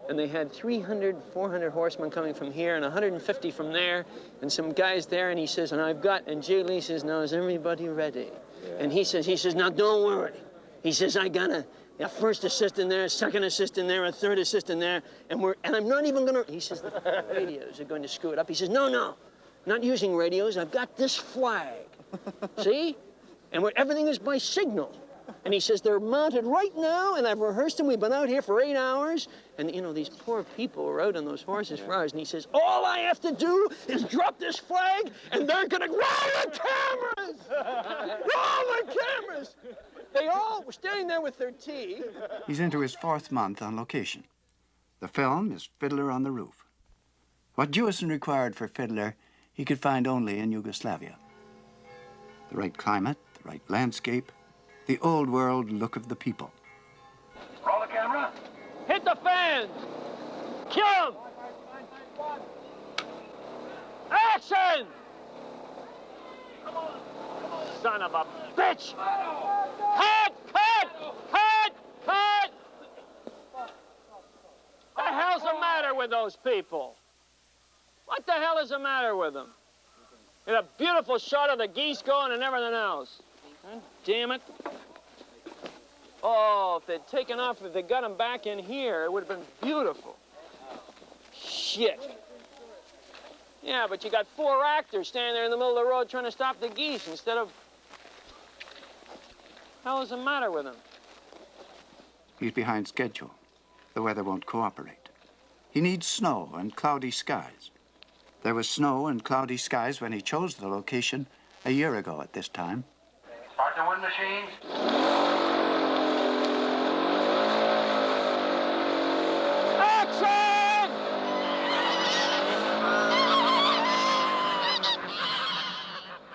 and they had 300, 400 horsemen coming from here and 150 from there, and some guys there, and he says, and Jay Lee says, now is everybody ready? Yeah. And he says, now don't worry. He says, I got a first assist in there, a second assist in there, a third assist in there, and I'm not even gonna, he says, the radios are going to screw it up. He says, no, not using radios, I've got this flag, see? And everything is by signal. And he says, they're mounted right now, and I've rehearsed them. We've been out here for 8 hours. And, you know, these poor people were out on those horses for hours. And he says, all I have to do is drop this flag, and they're going to roll the cameras! Roll the cameras! They all were standing there with their tea. He's into his 4th month on location. The film is Fiddler on the Roof. What Jewison required for Fiddler, he could find only in Yugoslavia. The right climate, the right landscape, the old world look of the people. Roll the camera. Hit the fans! Kill him! Action! Come on. Son of a bitch! Cut! What the hell's the matter with those people? What the hell is the matter with them? Get a beautiful shot of the geese going and everything else. God damn it. Oh, if they'd taken off, if they got them back in here, it would have been beautiful. Shit. Yeah, but you got 4 actors standing there in the middle of the road trying to stop the geese instead of... What the hell is the matter with them? He's behind schedule. The weather won't cooperate. He needs snow and cloudy skies. There was snow and cloudy skies when he chose the location a year ago at this time. Start the wind machines. Action!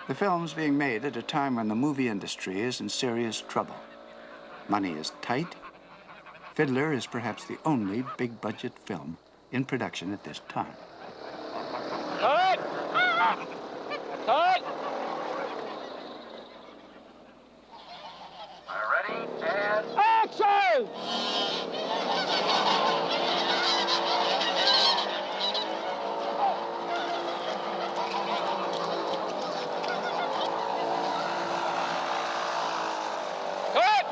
The film's being made at a time when the movie industry is in serious trouble. Money is tight. Fiddler is perhaps the only big-budget film in production at this time. Cut! Cut! Ready, and... Action! Cut!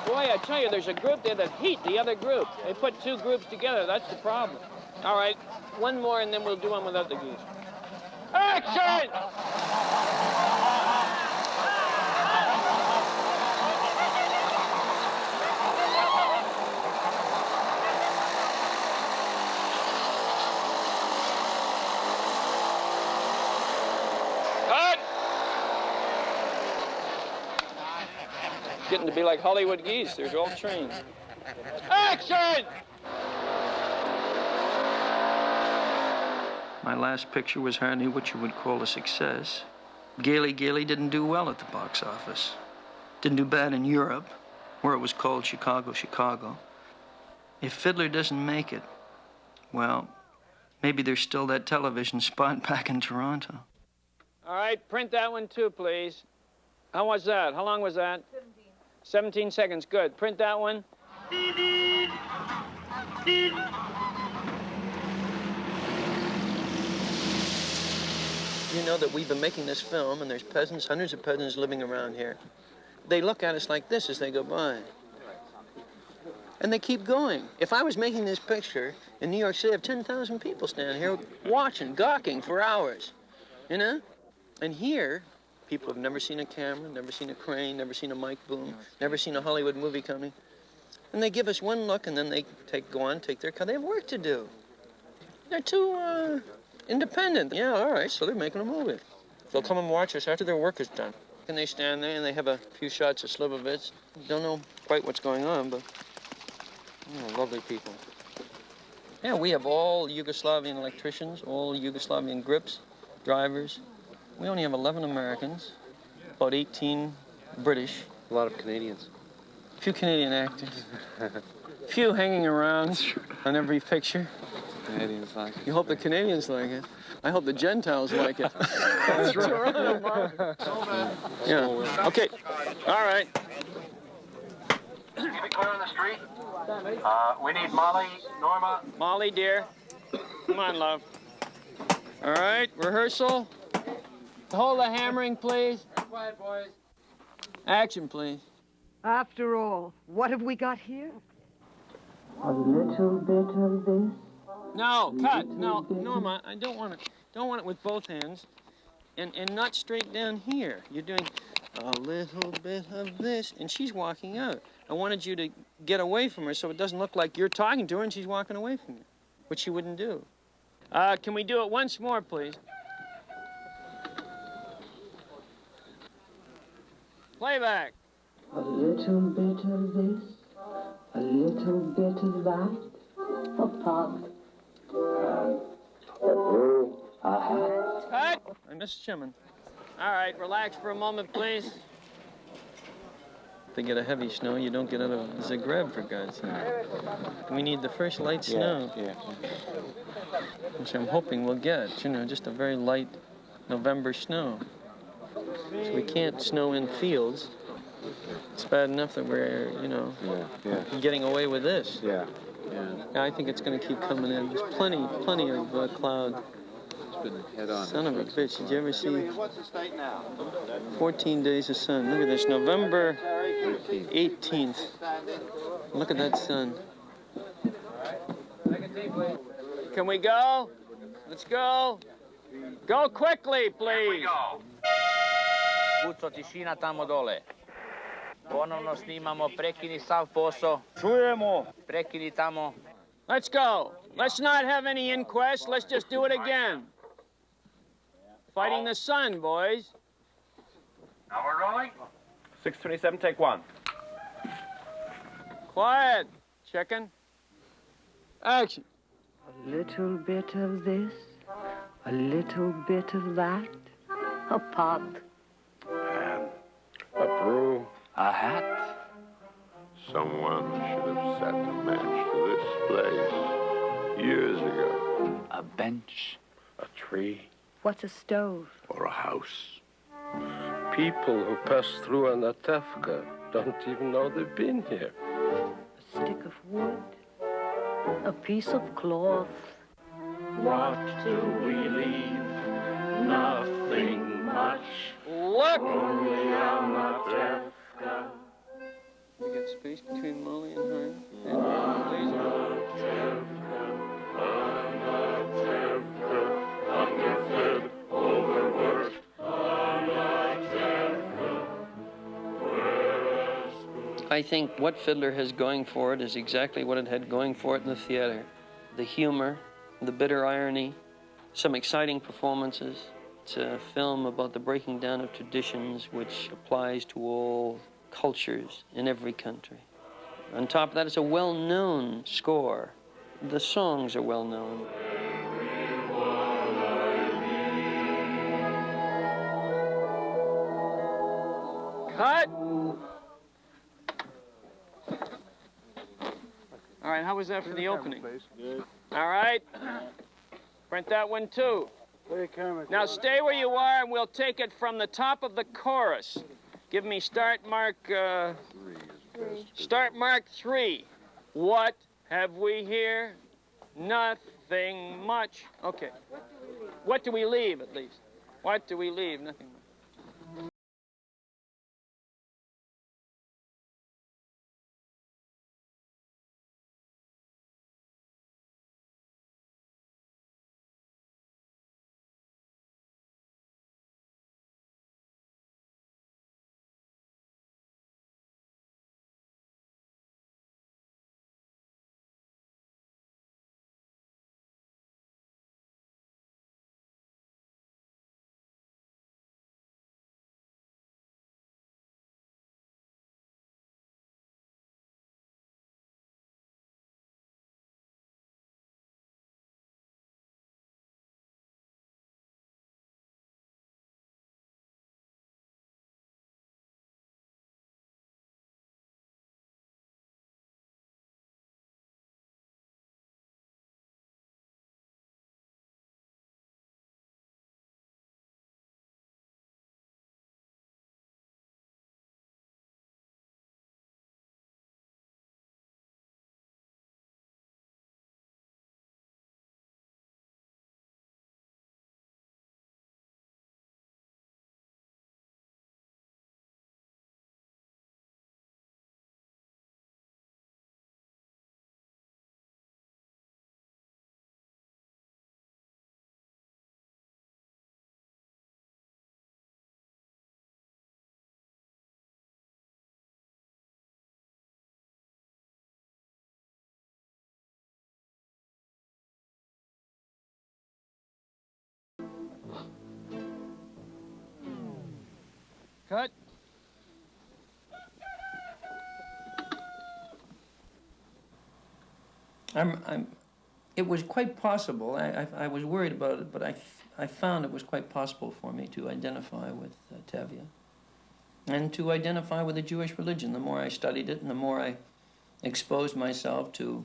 Boy, I tell you, there's a group there that hate the other group. They put 2 groups together. That's the problem. All right, one more, and then we'll do one without the geese. Action! Cut! Getting to be like Hollywood geese. They're all trained. Action! My last picture was hardly what you would call a success. Gaily didn't do well at the box office. Didn't do bad in Europe, where it was called Chicago. If Fiddler doesn't make it, well, maybe there's still that television spot back in Toronto. All right, print that one too, please. How was that? How long was that? 17 seconds, good. Print that one. You know that we've been making this film, and there's peasants, hundreds of peasants living around here. They look at us like this as they go by. And they keep going. If I was making this picture in New York City, I have 10,000 people standing here watching, gawking for hours, you know? And here, people have never seen a camera, never seen a crane, never seen a mic boom, never seen a Hollywood movie coming. And they give us one look, and then they go on, take their cut. They have work to do. They're too, independent. Yeah, all right, so they're making a movie. They'll come and watch us after their work is done. And they stand there and they have a few shots of Slivovitz. Don't know quite what's going on, but lovely people. Yeah, we have all Yugoslavian electricians, all Yugoslavian grips, drivers. We only have 11 Americans, about 18 British. A lot of Canadians. A few Canadian actors. A few hanging around on every picture. Canadians like it. You hope the Canadians like it. I hope the Gentiles like it. That's right. Yeah. Okay. All right. Keep it clear on the street. We need Molly, Norma. Molly, dear. Come on, love. All right, rehearsal. Hold the hammering, please. Quiet, boys. Action, please. After all, what have we got here? A little bit of this. No, cut. No, Norma, I don't want it with both hands. And not straight down here. You're doing a little bit of this, and she's walking out. I wanted you to get away from her so it doesn't look like you're talking to her and she's walking away from you, which she wouldn't do. Can we do it once more, please? Playback. A little bit of this, a little bit of that. A pot. A hat. Cut! I missed Shimon. All right, relax for a moment, please. If they get a heavy snow, you don't get out of Zagreb, for God's sake. We need the first light snow. Yeah. Which I'm hoping we'll get, you know, just a very light November snow. So we can't snow in fields. It's bad enough that we're, you know, getting away with this. Yeah. I think it's going to keep coming in. There's plenty of cloud. It's been head on. Son of a bitch, did you ever see 14 days of sun? Look at this, November 18th. Look at that sun. Can we go? Let's go. Go quickly, please. Buco, tišina tamo dole. Ponovno snimamo, prekini sav posao. Čujemo. Prekini tamo. Let's go. Let's not have any inquest. Let's just do it again. Fighting the sun, boys. Now we're rolling. 627, take one. Quiet, chicken. Action. A little bit of this, a little bit of that. A pot. A brew. A hat. Someone should have set a match to this place years ago. A bench. A tree What's a stove? or a house. People who pass through on the Tevye don't even know they've been here. A stick of wood. A piece of cloth. What do we leave? Nothing much. Look! Only on the Tevye. We got space between Molly and her. And Glaser. Underfed, overworked. I think what Fiddler has going for it is exactly what it had going for it in the theater. The humor, the bitter irony, some exciting performances. It's a film about the breaking down of traditions which applies to all cultures in every country. On top of that, it's a well-known score. The songs are well-known. Cut! All right, how was that for the opening? Good. All right. Print that one, too. Now stay where you are, and we'll take it from the top of the chorus. Give me start mark 3. What have we here? Nothing much. Okay. What do we leave, at least? What do we leave? Nothing much. Cut. It was quite possible. I was worried about it, but I found it was quite possible for me to identify with Tevye and to identify with the Jewish religion. The more I studied it and the more I exposed myself to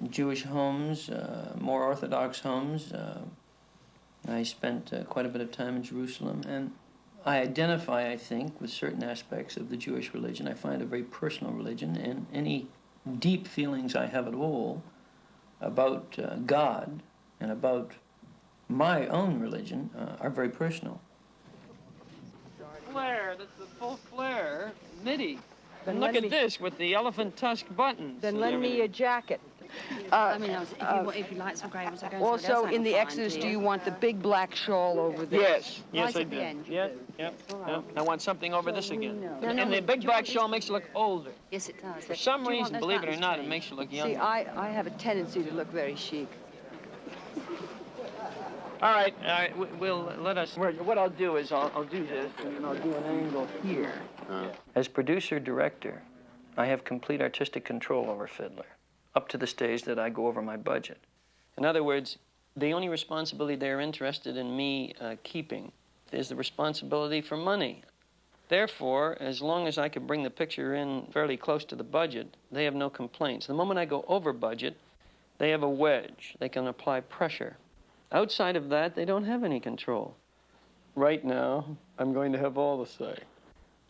Jewish homes, more Orthodox homes. I spent quite a bit of time in Jerusalem, and I identify, I think, with certain aspects of the Jewish religion. I find it a very personal religion, and any deep feelings I have at all about God and about my own religion are very personal. Flare, that's the full flare, midi. Then Look lend at me- this with the elephant tusk buttons. Then and lend me everything. your jacket. I mean, if you like some grey ones, I go and Also, in the Exodus, do you want the big black shawl over there? Yes, yes, Right I at the do. end, you Yep, do. yep, yep. I want something over this again. No, And the big black shawl makes you look older. Yes, it does. For some reason, believe it or not, it makes you look younger. See, I have a tendency to look very chic. All right, we'll let us. What I'll do is I'll do this, and then I'll do an angle here. As producer-director, I have complete artistic control over Fiddler, up to the stage that I go over my budget. In other words, the only responsibility they're interested in me keeping is the responsibility for money. Therefore, as long as I can bring the picture in fairly close to the budget, they have no complaints. The moment I go over budget, they have a wedge. They can apply pressure. Outside of that, they don't have any control. Right now, I'm going to have all the say.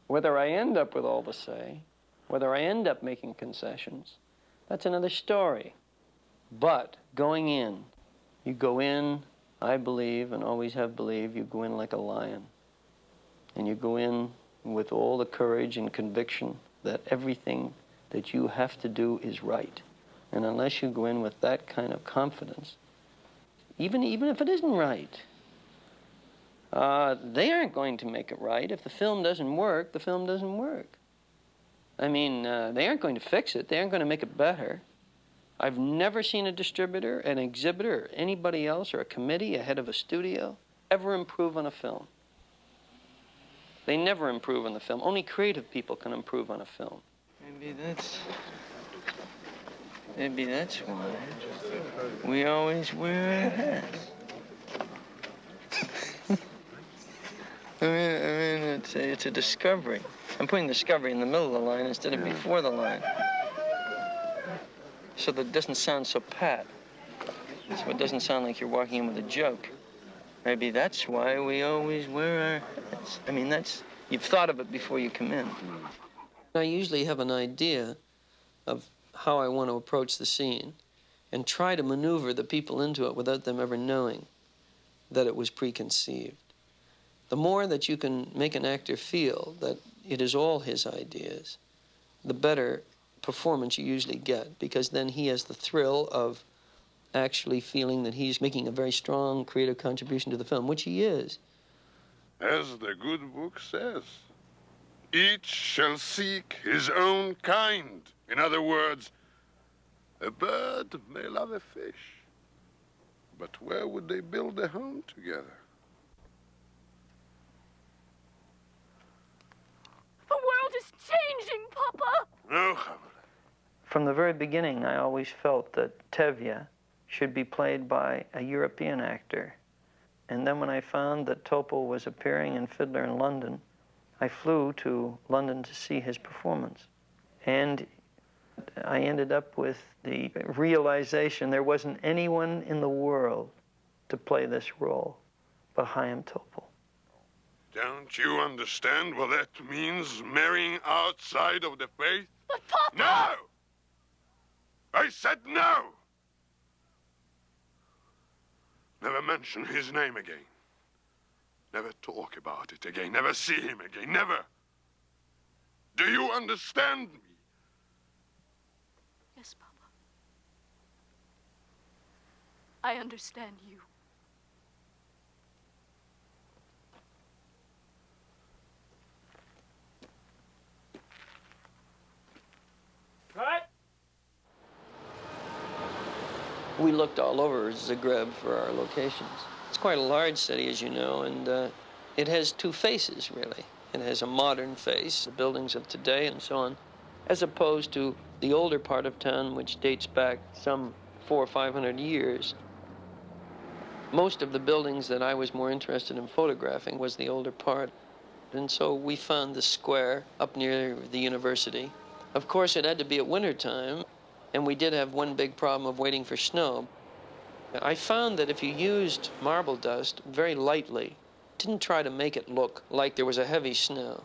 Whether I end up with all the say, whether I end up making concessions, that's another story. But going in, you go in, I believe, and always have believed, you go in like a lion. And you go in with all the courage and conviction that everything that you have to do is right. And unless you go in with that kind of confidence, even if it isn't right, they aren't going to make it right. If the film doesn't work, the film doesn't work. I mean, they aren't going to fix it. They aren't going to make it better. I've never seen a distributor, an exhibitor, or anybody else, or a committee, a head of a studio, ever improve on a film. They never improve on the film. Only creative people can improve on a film. Maybe that's why we always wear a hat. I mean, it's a discovery. I'm putting discovery in the middle of the line instead of before the line, so that it doesn't sound so pat. So it doesn't sound like you're walking in with a joke. Maybe that's why we always wear our hats. I mean, you've thought of it before you come in. I usually have an idea of how I want to approach the scene and try to maneuver the people into it without them ever knowing that it was preconceived. The more that you can make an actor feel that it is all his ideas, the better performance you usually get, because then he has the thrill of actually feeling that he's making a very strong creative contribution to the film, which he is. As the good book says, each shall seek his own kind. In other words, a bird may love a fish, but where would they build a home together? The world is changing, Papa! No, Hamlet. From the very beginning, I always felt that Tevye should be played by a European actor. And then when I found that Topol was appearing in Fiddler in London, I flew to London to see his performance. And I ended up with the realization there wasn't anyone in the world to play this role but Chaim Topol. Don't you understand what that means, marrying outside of the faith? But Papa! No! I said no! Never mention his name again. Never talk about it again. Never see him again. Never. Do you understand me? Yes, Papa. I understand you. Cut! We looked all over Zagreb for our locations. It's quite a large city, as you know, and It has two faces, really. It has a modern face, the buildings of today and so on, as opposed to the older part of town, which dates back some 400 or 500 years. Most of the buildings that I was more interested in photographing was the older part. And so we found the square up near the university. Of course, it had to be at winter time, and we did have one big problem of waiting for snow. I found that if you used marble dust very lightly, didn't try to make it look like there was a heavy snow,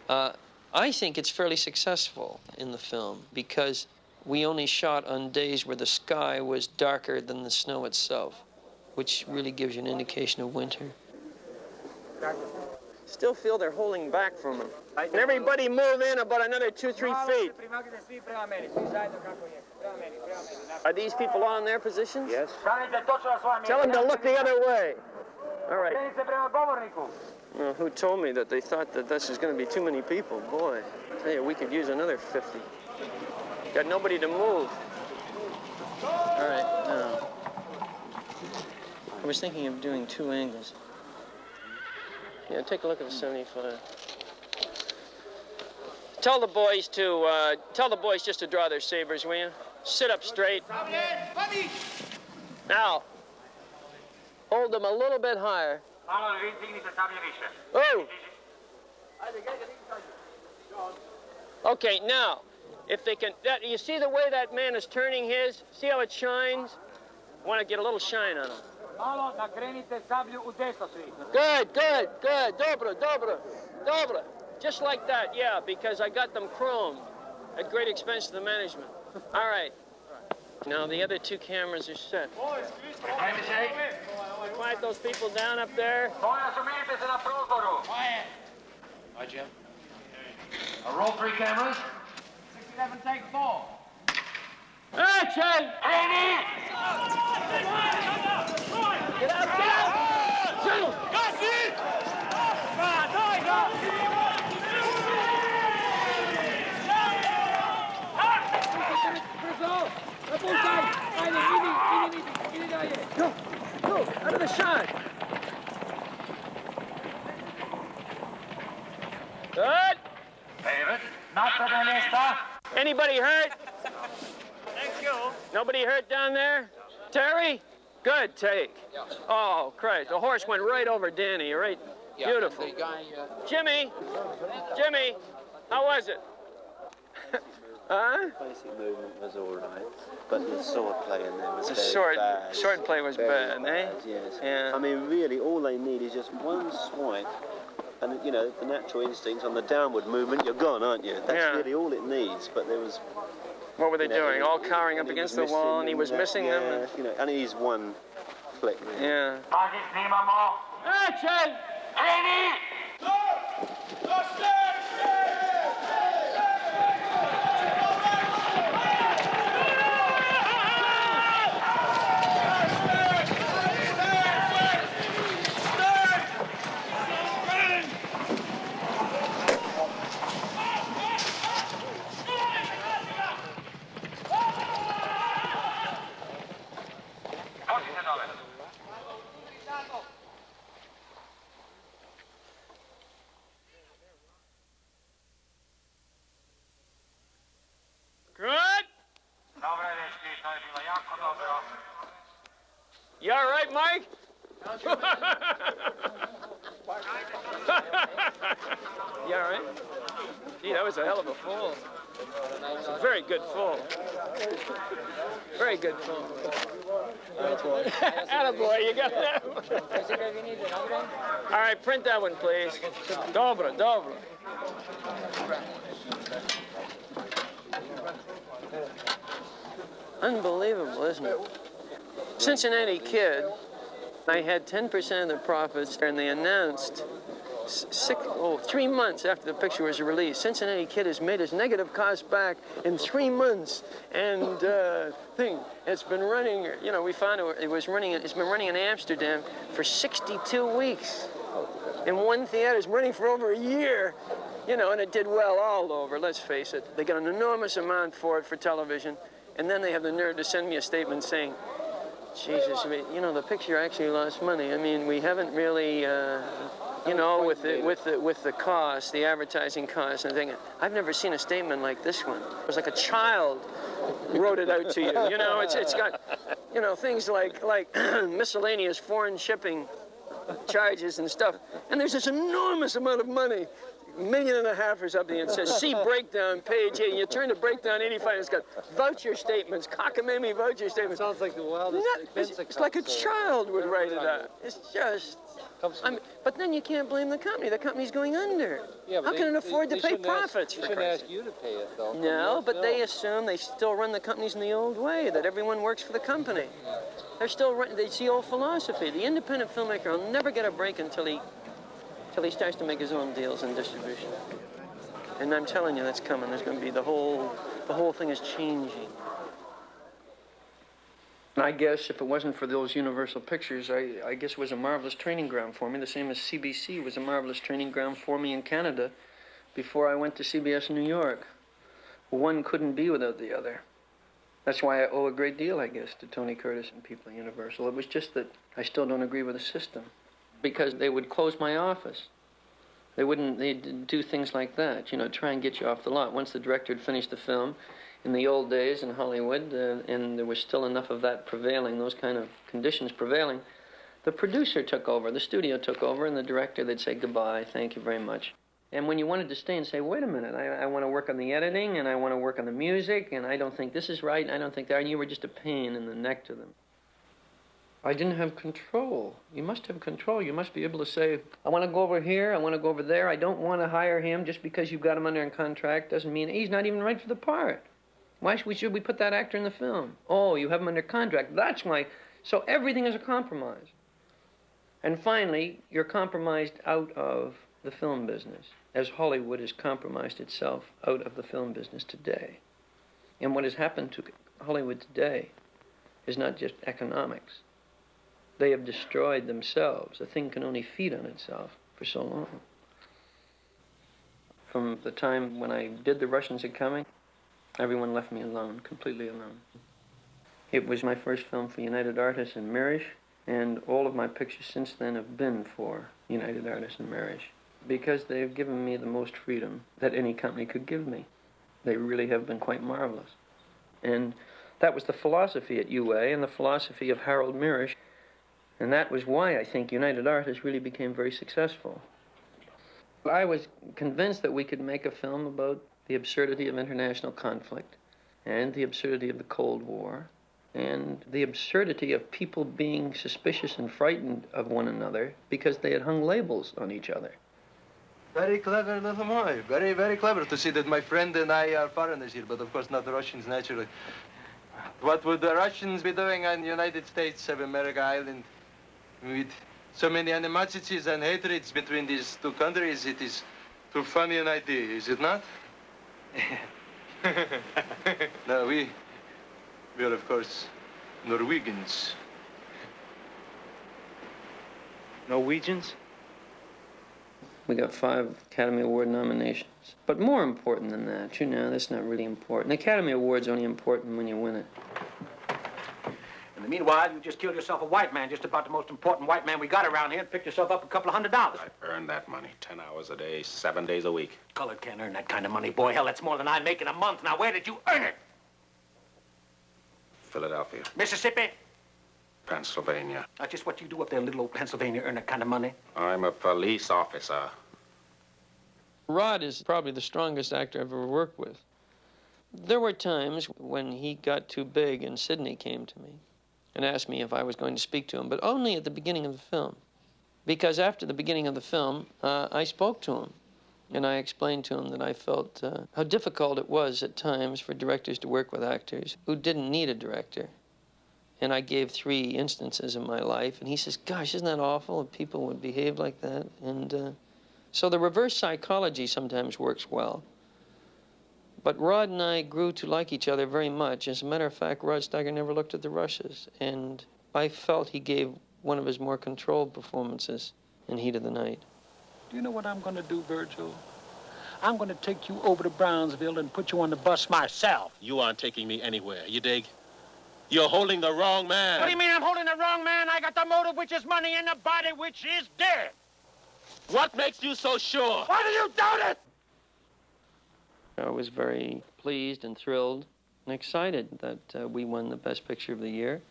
I think it's fairly successful in the film because we only shot on days where the sky was darker than the snow itself, which really gives you an indication of winter. Still feel they're holding back from them. And everybody move in about another 2-3 feet. Are these people all in their positions? Yes. Tell them to look the other way. All right. Well, who told me that they thought that this is going to be too many people? Boy, I tell you, we could use another 50. Got nobody to move. All right, now. I was thinking of doing 2 angles. Yeah, take a look at the 75. Tell the boys just to draw their sabers, will you? Sit up straight. Now, hold them a little bit higher. Oh! Okay, now, if they can, you see the way that man is turning his? See how it shines? I want to get a little shine on him. Good, good, good. Dobro, dobro, dobro. Just like that, yeah, because I got them chromed at great expense to the management. All right. Now the other 2 cameras are set. Quiet those people down up there. Quiet. Hi, Jim. Roll 3 cameras. 67, take 4. Action! Ready! Get out, get out! Shoot! Go! Go! Out of the shot! Good! David, not the Nesta. Anybody hurt? Thank you. Nobody hurt down there? Terry? Good take. Yeah. Oh, Christ. The horse went right over Danny, right? Yeah, Beautiful. the guy, Jimmy, how was it? Huh? Basic movement was all right, but the sword play in there was The very bad. sword play was Very bad, eh? Yes. Yeah. I mean, really, all they need is just one swipe, and you know, the natural instinct on the downward movement, you're gone, aren't you? That's really all it needs. But there was. What were they doing? All cowering up against the wall, and he was missing them. You know, and it is one flick. Really. Yeah. Action! Ready! You all right, Mike? You all right? Gee, that was a hell of a fall. It's a very good fall. Very good fall. Attaboy, you got that one. All right, print that one, please. Dobro, dobro. Unbelievable, isn't it? Cincinnati Kid, I had 10% of the profits, and they announced 3 months after the picture was released. Cincinnati Kid has made its negative cost back in 3 months, and it's been running. You know, we found it's been running in Amsterdam for 62 weeks. In one theater, it's running for over a year. You know, and it did well all over. Let's face it. They got an enormous amount for it for television, and then they have the nerve to send me a statement saying, Jesus, you know, the picture actually lost money. I mean, we haven't really You know, with the cost, the advertising cost, and thinking, I've never seen a statement like this one. It was like a child wrote it out to you. You know, it's got, you know, things like miscellaneous foreign shipping charges and stuff. And there's this enormous amount of money, $1.5 million or something. It says, see breakdown, page 8. And you turn to breakdown 85, and it's got voucher statements, cockamamie voucher statements. Sounds like the wildest expense. It's like a child would write it out. It's just... but then you can't blame the company. The company's going under. Yeah, how can it afford to pay profits? They shouldn't ask you to pay it, though. No, but they assume they still run the companies in the old way, that everyone works for the company. They're still running, it's the old philosophy. The independent filmmaker will never get a break until he starts to make his own deals in distribution. And I'm telling you, that's coming. There's going to be the whole thing is changing. I guess if it wasn't for those Universal Pictures, I guess it was a marvelous training ground for me, the same as CBC was a marvelous training ground for me in Canada before I went to CBS in New York. One couldn't be without the other. That's why I owe a great deal, I guess, to Tony Curtis and people at Universal. It was just that I still don't agree with the system, because they would close my office. They'd do things like that, you know, try and get you off the lot. Once the director had finished the film, in the old days in Hollywood, and there was still enough of that prevailing, those kind of conditions prevailing, the producer took over, the studio took over, and the director, they'd say, goodbye, thank you very much. And when you wanted to stay and say, wait a minute, I want to work on the editing, and I want to work on the music, and I don't think this is right, and I don't think that, and you were just a pain in the neck to them. I didn't have control. You must have control. You must be able to say, I want to go over here, I want to go over there, I don't want to hire him just because you've got him under a contract. Doesn't mean he's not even right for the part. Why should we put that actor in the film? Oh, you have him under contract. That's why. So everything is a compromise. And finally, you're compromised out of the film business, as Hollywood has compromised itself out of the film business today. And what has happened to Hollywood today is not just economics. They have destroyed themselves. A thing can only feed on itself for so long. From the time when I did The Russians Are Coming, everyone left me alone, completely alone. It was my first film for United Artists and Mirish, and all of my pictures since then have been for United Artists and Mirish, because they've given me the most freedom that any company could give me. They really have been quite marvelous. And that was the philosophy at UA and the philosophy of Harold Mirish, and that was why I think United Artists really became very successful. I was convinced that we could make a film about the absurdity of international conflict, and the absurdity of the Cold War, and the absurdity of people being suspicious and frightened of one another because they had hung labels on each other. Very clever, little boy. Very, very clever to see that my friend and I are foreigners here, but of course not the Russians, naturally. What would the Russians be doing on the United States of America Island with so many animosities and hatreds between these two countries? It is too funny an idea, is it not? No, we are, of course, Norwegians. Norwegians? We got 5 Academy Award nominations. But more important than that, you know, that's not really important. The Academy Award's only important when you win it. In the meanwhile, you just killed yourself a white man, just about the most important white man we got around here, and picked yourself up $200. I've earned that money. 10 hours a day, 7 days a week. Colored can't earn that kind of money, boy. Hell, that's more than I make in a month. Now, where did you earn it? Philadelphia. Mississippi? Pennsylvania. That's just what you do up there in little old Pennsylvania, earn that kind of money. I'm a police officer. Rod is probably the strongest actor I've ever worked with. There were times when he got too big and Sidney came to me and asked me if I was going to speak to him, but only at the beginning of the film. Because after the beginning of the film, I spoke to him, and I explained to him that I felt how difficult it was at times for directors to work with actors who didn't need a director. And I gave 3 instances in my life, and he says, gosh, isn't that awful if people would behave like that? And so the reverse psychology sometimes works well. But Rod and I grew to like each other very much. As a matter of fact, Rod Steiger never looked at the Russias, and I felt he gave one of his more controlled performances in Heat of the Night. Do you know what I'm going to do, Virgil? I'm going to take you over to Brownsville and put you on the bus myself. You aren't taking me anywhere, you dig? You're holding the wrong man. What do you mean I'm holding the wrong man? I got the motive, which is money, and the body, which is dead. What makes you so sure? Why do you doubt it? I was very pleased and thrilled and excited that we won the Best Picture of the Year.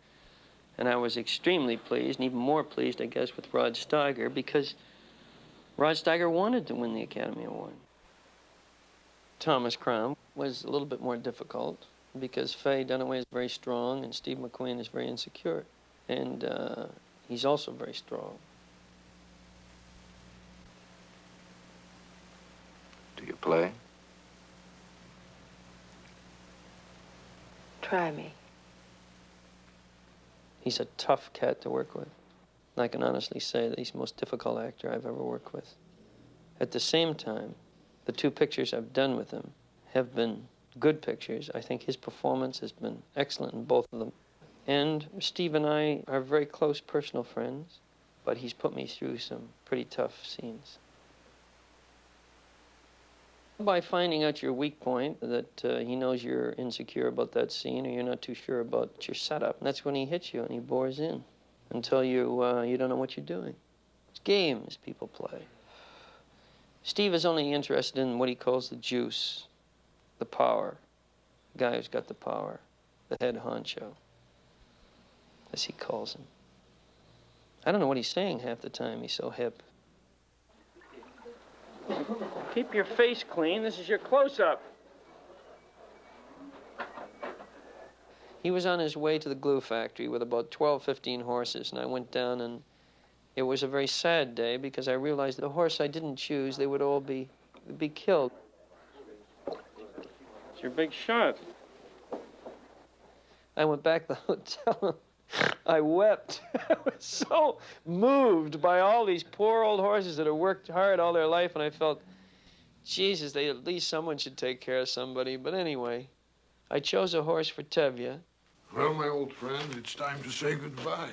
And I was extremely pleased, and even more pleased, I guess, with Rod Steiger, because Rod Steiger wanted to win the Academy Award. Thomas Crown was a little bit more difficult, because Faye Dunaway is very strong, and Steve McQueen is very insecure. And he's also very strong. Do you play? Try me. He's a tough cat to work with. I can honestly say that he's the most difficult actor I've ever worked with. At the same time, the two pictures I've done with him have been good pictures. I think his performance has been excellent in both of them. And Steve and I are very close personal friends, but he's put me through some pretty tough scenes. By finding out your weak point, that he knows you're insecure about that scene or you're not too sure about your setup, and that's when he hits you and he bores in until you don't know what you're doing. It's games people play. Steve is only interested in what he calls the juice, the power, the guy who's got the power, the head honcho, as he calls him. I don't know what he's saying half the time, he's so hip. Keep your face clean. This is your close-up. He was on his way to the glue factory with about 12, 15 horses, and I went down, and it was a very sad day because I realized the horse I didn't choose, they would all be killed. It's your big shot. I went back to the hotel. I wept. I was so moved by all these poor old horses that have worked hard all their life, and I felt, Jesus, at least someone should take care of somebody. But anyway, I chose a horse for Tevye. Well, my old friend, it's time to say goodbye.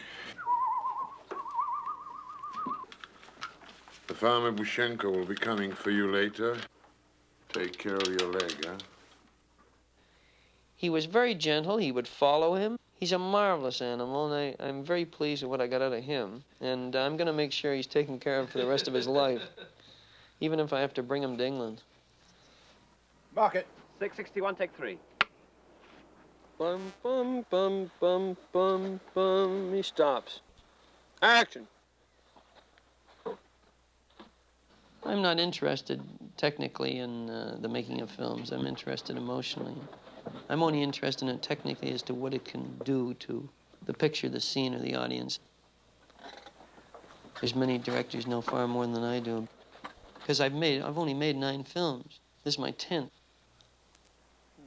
The farmer Bushenko will be coming for you later. Take care of your leg, huh? He was very gentle. He would follow him. He's a marvelous animal, and I'm very pleased with what I got out of him. And I'm going to make sure he's taken care of for the rest of his life, even if I have to bring him to England. Mark it. 661, take 3. Bum, bum, bum, bum, bum, bum. He stops. Action. I'm not interested technically in the making of films. I'm interested emotionally. I'm only interested in it technically as to what it can do to the picture, the scene, or the audience. There's many directors know far more than I do. Because I've only made 9 films. This is my 10th.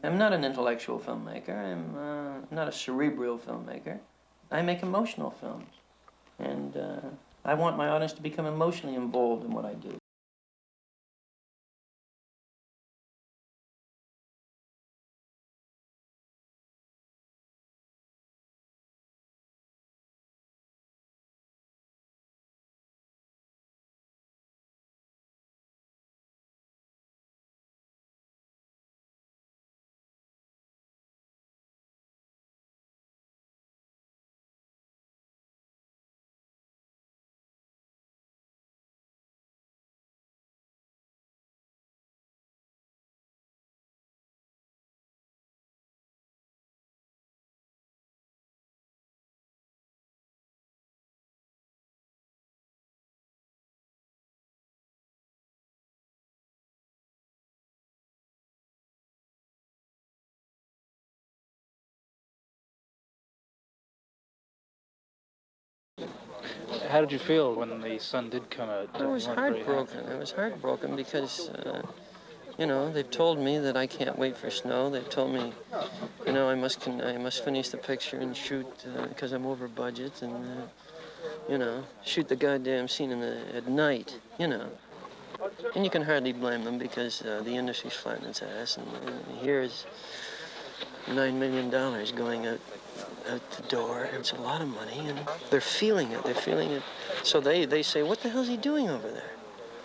I'm not an intellectual filmmaker. I'm not a cerebral filmmaker. I make emotional films. And I want my audience to become emotionally involved in what I do. How did you feel when the sun did come out? I was heartbroken. I was heartbroken because, you know, they've told me that I can't wait for snow. They've told me, you know, I must finish the picture and shoot because I'm over budget and, you know, shoot the goddamn scene at night, you know. And you can hardly blame them because the industry's flattening its ass, and here's $9 million going out the door. It's a lot of money, and they're feeling it. They're feeling it. So they say, what the hell's he doing over there?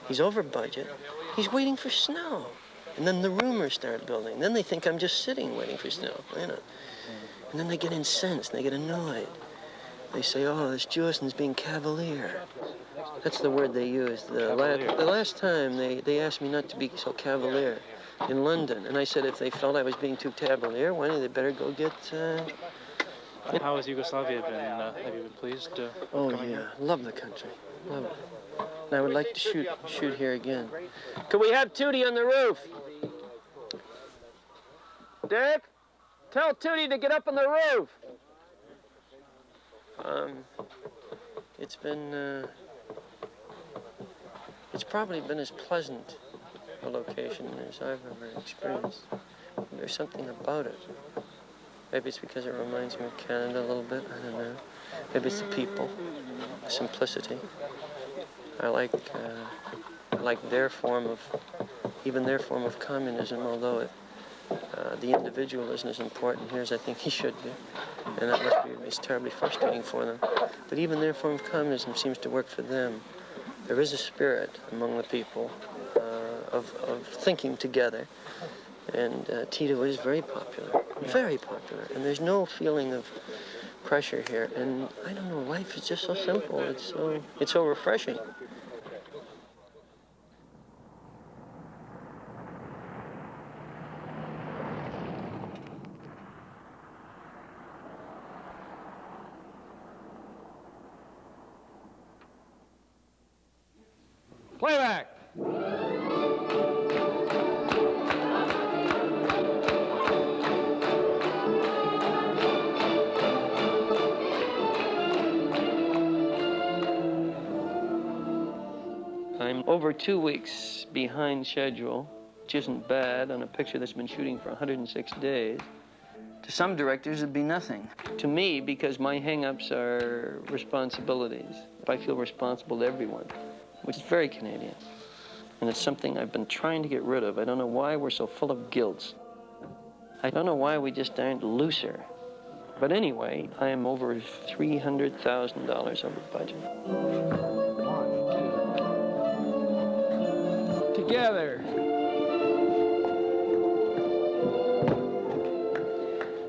He's over budget. He's waiting for snow. And then the rumors start building. Then they think I'm just sitting waiting for snow, you know. And then they get incensed. They get annoyed. They say, oh, this Jewison's being cavalier. That's the word they used. The last time they asked me not to be so cavalier in London. And I said if they felt I was being too cavalier, why didn't they better go get... How has Yugoslavia been? Have you been pleased? Oh, yeah. Love the country. Love it. And I would like to shoot here again. Could we have Tootie on the roof? Dick, tell Tootie to get up on the roof. It's been, it's probably been as pleasant a location as I've ever experienced. There's something about it. Maybe it's because it reminds me of Canada a little bit, I don't know. Maybe it's the people, the simplicity. I like their form of, even their form of communism, although the individual isn't as important here as I think he should be. And that must be it's terribly frustrating for them. But even their form of communism seems to work for them. There is a spirit among the people of thinking together. And Tito is very popular, very popular. And there's no feeling of pressure here. And I don't know, life is just so simple. It's so refreshing. Playback. I'm over 2 weeks behind schedule, which isn't bad on a picture that's been shooting for 106 days. To some directors, it'd be nothing. To me, because my hang-ups are responsibilities. I feel responsible to everyone, which is very Canadian. And it's something I've been trying to get rid of. I don't know why we're so full of guilt. I don't know why we just aren't looser. But anyway, I am over $300,000 over budget. Together.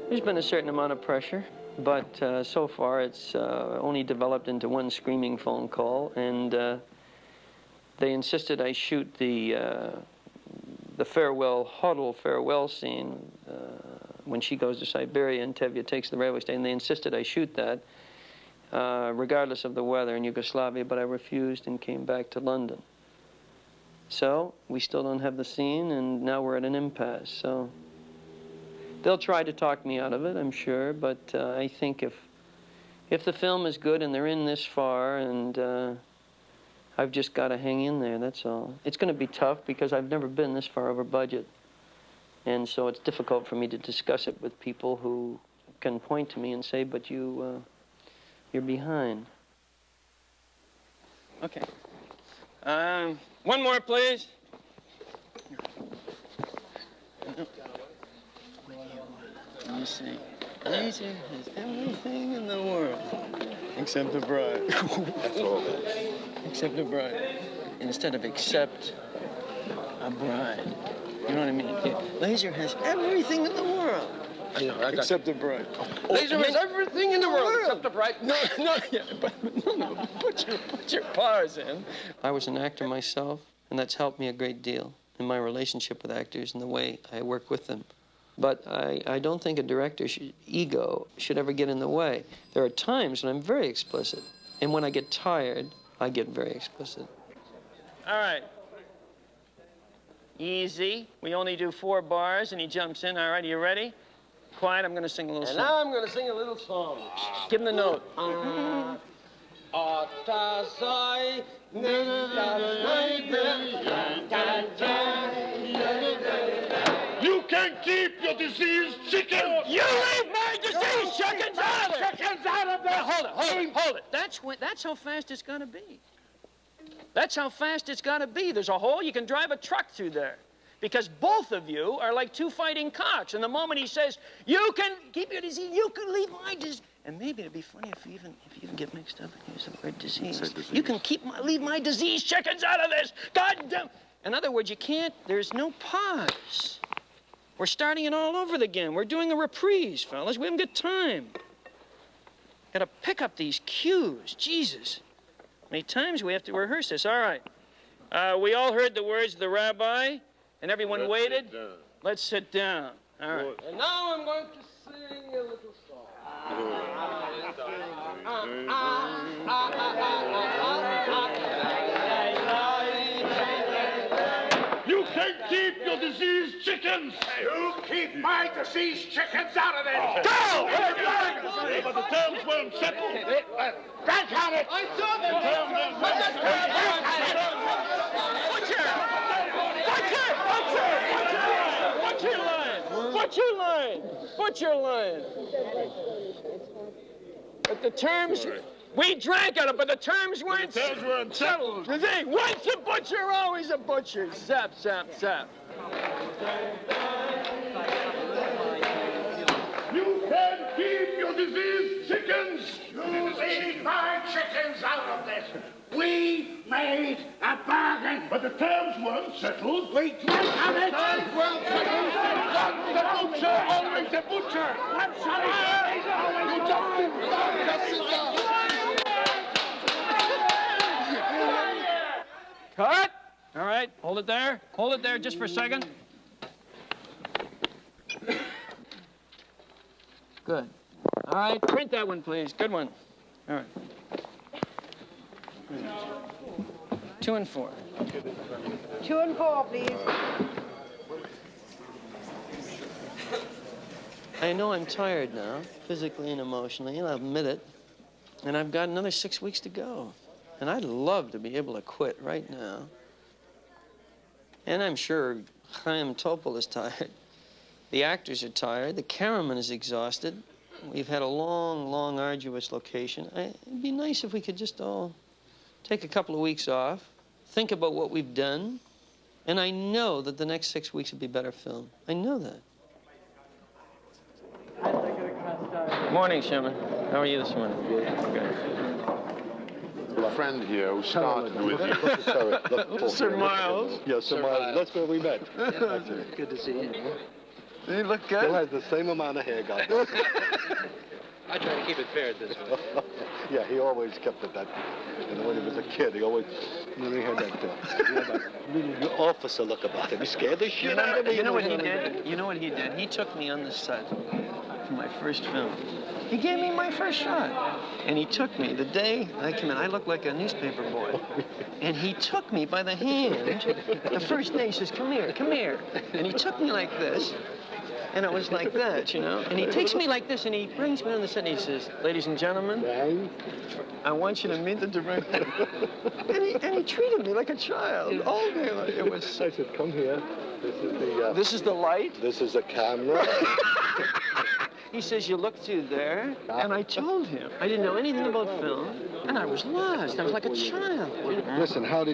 There's been a certain amount of pressure, but so far it's only developed into one screaming phone call, and they insisted I shoot the farewell scene when she goes to Siberia and Tevye takes the railway station. They insisted I shoot that regardless of the weather in Yugoslavia, but I refused and came back to London. So we still don't have the scene, and now we're at an impasse. So they'll try to talk me out of it, I'm sure, but I think if the film is good and they're in this far, and I've just got to hang in there, that's all. It's going to be tough because I've never been this far over budget, and so it's difficult for me to discuss it with people who can point to me and say, but you're behind. Okay. One more, please. Let me see. Glaser has everything in the world except a bride. That's all. Except a bride. Instead of except a bride. You know what I mean? Yeah. Glaser has everything in the world. I know, except a bride. Glaser has everything in the world except a bride. No, put your paws in. I was an actor myself, and that's helped me a great deal in my relationship with actors and the way I work with them. But I don't think a director's ego should ever get in the way. There are times when I'm very explicit, and when I get tired, I get very explicit. All right. Easy. We only do 4 bars, and he jumps in. All right, are you ready? Quiet, I'm going to sing a little song. And now I'm going to sing a little song. Give him the note. You can keep your diseased chicken! You leave my diseased chickens out of there! Chickens out of there! Hold it. That's how fast it's got to be. That's how fast it's got to be. There's a hole, you can drive a truck through there. Because both of you are like 2 fighting cocks. And the moment he says, you can keep your disease, you can leave my disease. And maybe it'd be funny if you even get mixed up and use the word disease. You can leave my disease chickens out of this. God damn. In other words, you can't, there's no pause. We're starting it all over again. We're doing a reprise, fellas. We haven't got time. Gotta pick up these cues. Jesus. How many times we have to rehearse this? All right. We all heard the words of the rabbi, and everyone waited. Let's sit down. All right. And now I'm going to sing a little song. You can't keep your diseased chickens! You keep my diseased chickens out of there! Go! But the terms weren't settled. Back at it! I saw them! Butcher line! Butcher line! But the terms... We drank at it, but the terms weren't settled. Once a butcher, always a butcher. Zap, zap, zap. You can't keep your diseased chickens! You leave my chickens out of this! We made a bargain! But the terms weren't settled. We drank on it! Terms weren't settled. Once a butcher, always a butcher! Once a butcher, always a butcher! Cut! All right, hold it there. Hold it there just for a second. Good. All right, print that one, please. Good one. All right. 2 and 4. 2 and 4, please. I know I'm tired now, physically and emotionally, and I'll admit it. And I've got another 6 weeks to go. And I'd love to be able to quit right now. And I'm sure Chaim Topol is tired. The actors are tired. The cameraman is exhausted. We've had a long, long, arduous location. It'd be nice if we could just all take a couple of weeks off, think about what we've done, and I know that the next 6 weeks will be better film. I know that. Morning, Shimon. How are you this morning? Good. A friend here who started with you. Sir Miles. Yeah, Sir Miles. That's where we met. Good to see you. You look good. Still has the same amount of hair, guy. I try to keep it fair at this one. Yeah, he always kept it that. And when he was a kid, he always really had that little officer look about him. He scared the shit out of me. You know what he did? You know what he did? He took me on the set for my first film. He gave me my first shot. And he took me the day I came in. I looked like a newspaper boy. And he took me by the hand. The first day he says, come here, come here. And he took me like this. And it was like that, you know? And he takes me like this, and he brings me on the set, and he says, ladies and gentlemen, I want you to meet the director. and he treated me like a child all day. It was... I said, come here. This is the light? This is the camera. He says, you look through there. And I told him. I didn't know anything about film, and I was lost. I was like a child. Listen, how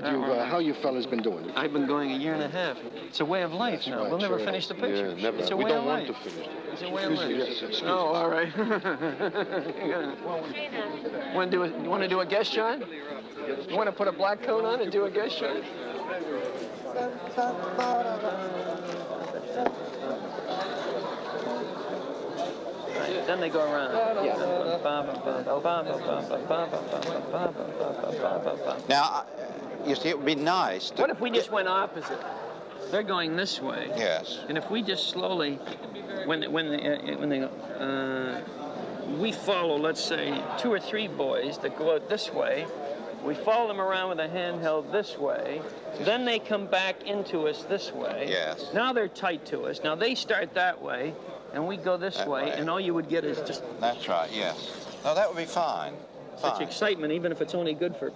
you fellas been doing? I've been going 1.5 years. It's a way of life now. We'll never finish the picture. Yeah, never. It's a way of life. We don't want to finish. It's a way of life. Excuse me. Oh, all right. You want to do a guest shot? You want to put a black coat on and do a guest shot? Then they go around. Now, you see, it would be nice to... What if we just went opposite? They're going this way. Yes. And if we just slowly, we follow, let's say, 2 or 3 boys that go out this way. We follow them around with a handheld this way. Then they come back into us this way. Yes. Now they're tight to us. Now they start that way, and we go this way, and all you would get is just... That's right, yes. No, that would be fine. Such excitement, even if it's only good for...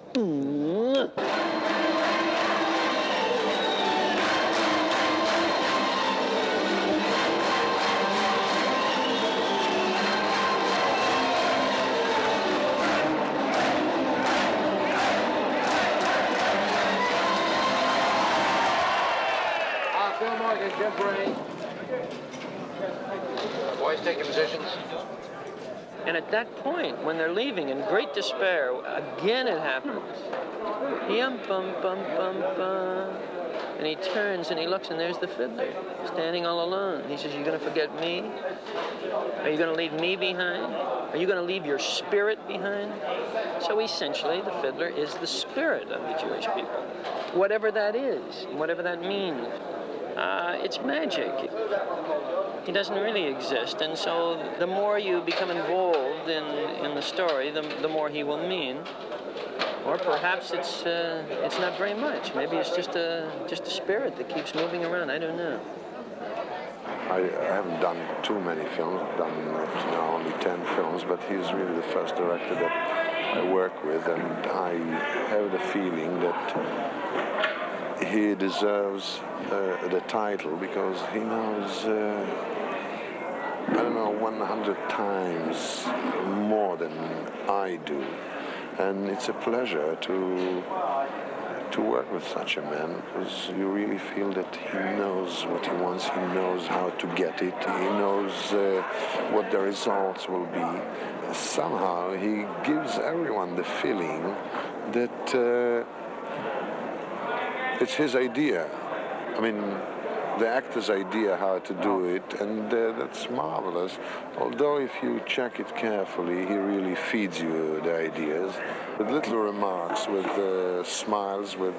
Boys taking positions. And at that point, when they're leaving in great despair, again it happens. Yum bum bum bum bum. And he turns and he looks, and there's the fiddler, standing all alone. He says, "You're going to forget me? Are you going to leave me behind? Are you going to leave your spirit behind?" So essentially, the fiddler is the spirit of the Jewish people. Whatever that is, whatever that means. It's magic. He doesn't really exist, and so the more you become involved in the story, the more he will mean. Or perhaps it's not very much. Maybe it's just a spirit that keeps moving around. I don't know. I haven't done too many films. I've done up to now only 10 films, but he's really the first director that I work with, and I have the feeling that he deserves the title because he knows, I don't know, 100 times more than I do. And it's a pleasure to work with such a man, because you really feel that he knows what he wants, he knows how to get it, he knows what the results will be. Somehow he gives everyone the feeling that it's his idea. I mean, the actor's idea how to do it, and that's marvelous. Although if you check it carefully, he really feeds you the ideas with little remarks, with smiles, with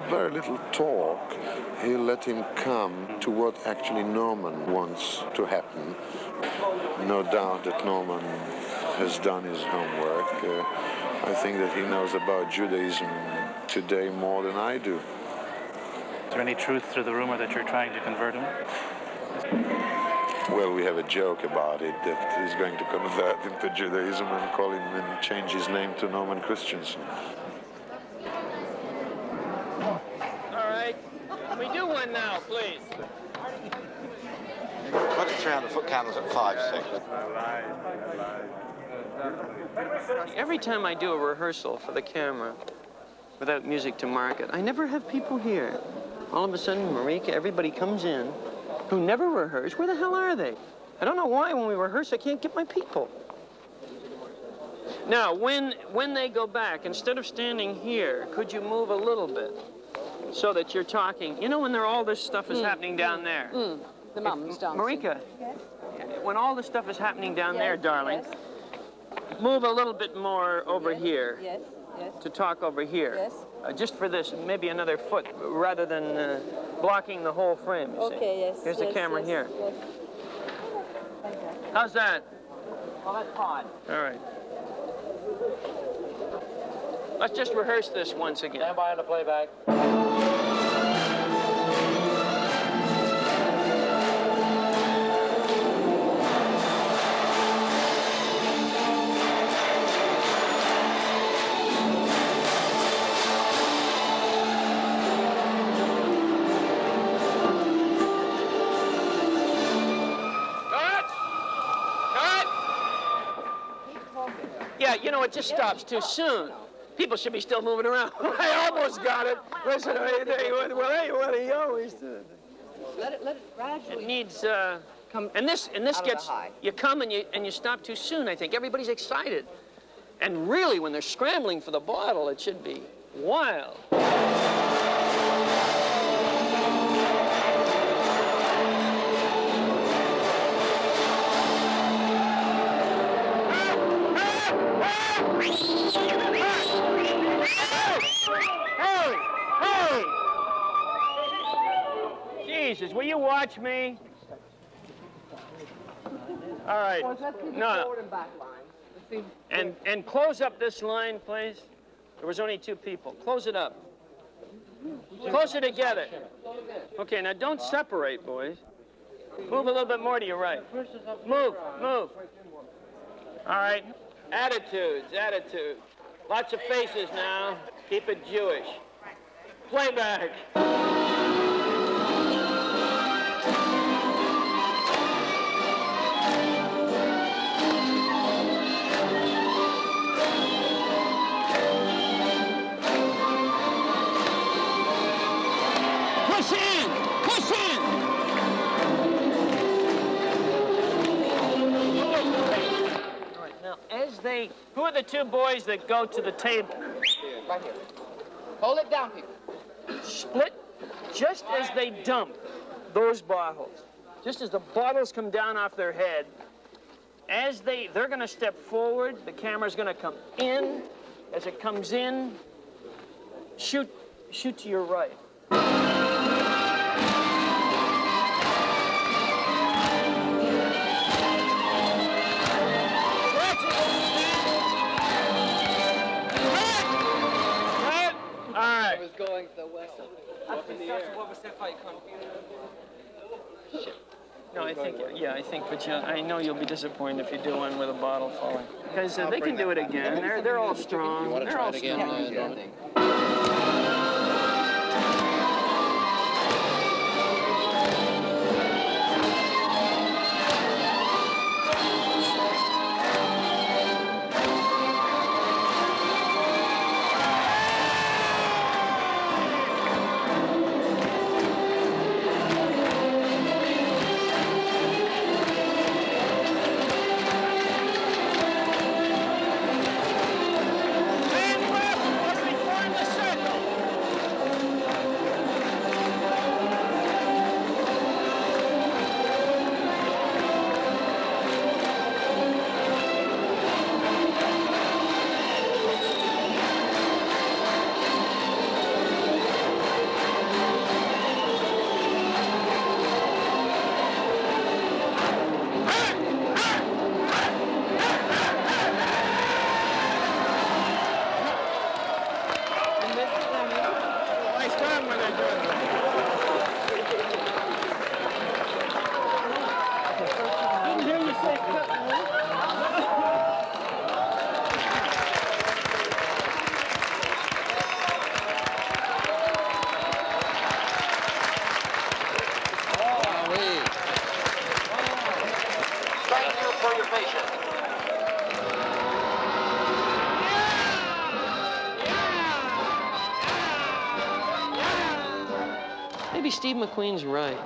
very little talk. He'll let him come to what actually Norman wants to happen. No doubt that Norman has done his homework. I think that he knows about Judaism today more than I do. Is there any truth to the rumor that you're trying to convert him? Well, we have a joke about it, that he's going to convert into Judaism and call him and change his name to Norman Christensen. All right. Can we do one now, please? 2,300-foot candles at 5, 6. Every time I do a rehearsal for the camera, without music to mark it, I never have people here. All of a sudden, Marika, everybody comes in who never rehearse. Where the hell are they? I don't know why when we rehearse I can't get my people. Now, when they go back, instead of standing here, could you move a little bit so that you're talking? You know when all this stuff is happening down there? The mums dancing. Marika, when all this stuff is happening down there, darling, move a little bit more over here. Yes, yes. To talk over here. Yes. Just for this, maybe another foot, rather than blocking the whole frame, you see. Okay, yes. Here's the camera here. Yes. How's that? Well, that's fine. All right. Let's just rehearse this once again. Stand by on the playback. Yeah, you know, it just stops too soon. People should be still moving around. I almost got it. Listen, well, he always did. Let it gradually. It needs, and this gets, you come and you stop too soon, I think. Everybody's excited. And really, when they're scrambling for the bottle, it should be wild. Hey! Jesus, will you watch me? All right. No. And close up this line, please. There was only 2 people. Close it up. Closer together. Okay, now don't separate, boys. Move a little bit more to your right. Move. All right. Attitudes. Lots of faces now. Keep it Jewish. Playback. Push in! All right, now who are the 2 boys that go to the table? Right here. Hold it down, people. just as they dump those bottles, just as the bottles come down off their head, as they're going to step forward, the camera's going to come in. As it comes in, shoot to your right. It was going so well. Up in the air. No, I think, but I know you'll be disappointed if you do one with a bottle falling. Because they can do it again. They're all strong. You want to try it again, Norman? Maybe Steve McQueen's right.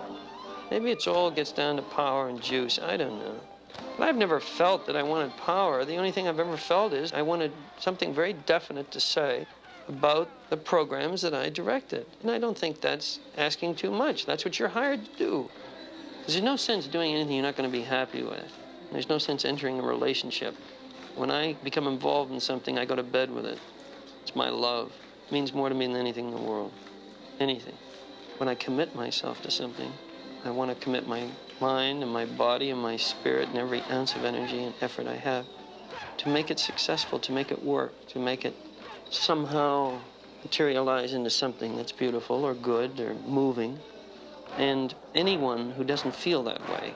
Maybe it's all gets down to power and juice. I don't know. But I've never felt that I wanted power. The only thing I've ever felt is I wanted something very definite to say about the programs that I directed. And I don't think that's asking too much. That's what you're hired to do. Because there's no sense doing anything you're not going to be happy with. There's no sense entering a relationship. When I become involved in something, I go to bed with it. It's my love. It means more to me than anything in the world. Anything. When I commit myself to something, I want to commit my mind and my body and my spirit and every ounce of energy and effort I have to make it successful, to make it work, to make it somehow materialize into something that's beautiful or good or moving. And anyone who doesn't feel that way,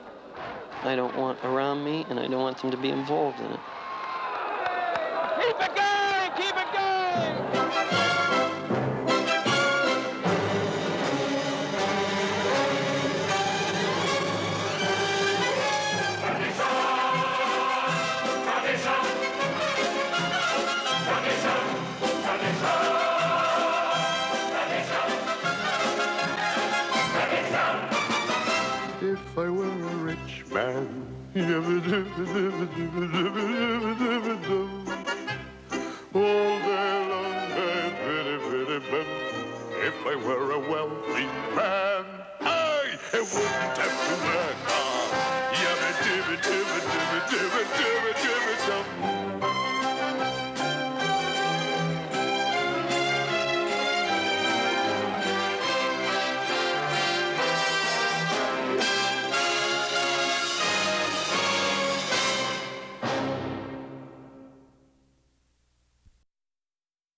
I don't want around me, and I don't want them to be involved in it. Keep it going! Keep it going! If I were a rich man, all day long, if I were a wealthy man, I wouldn't have to work.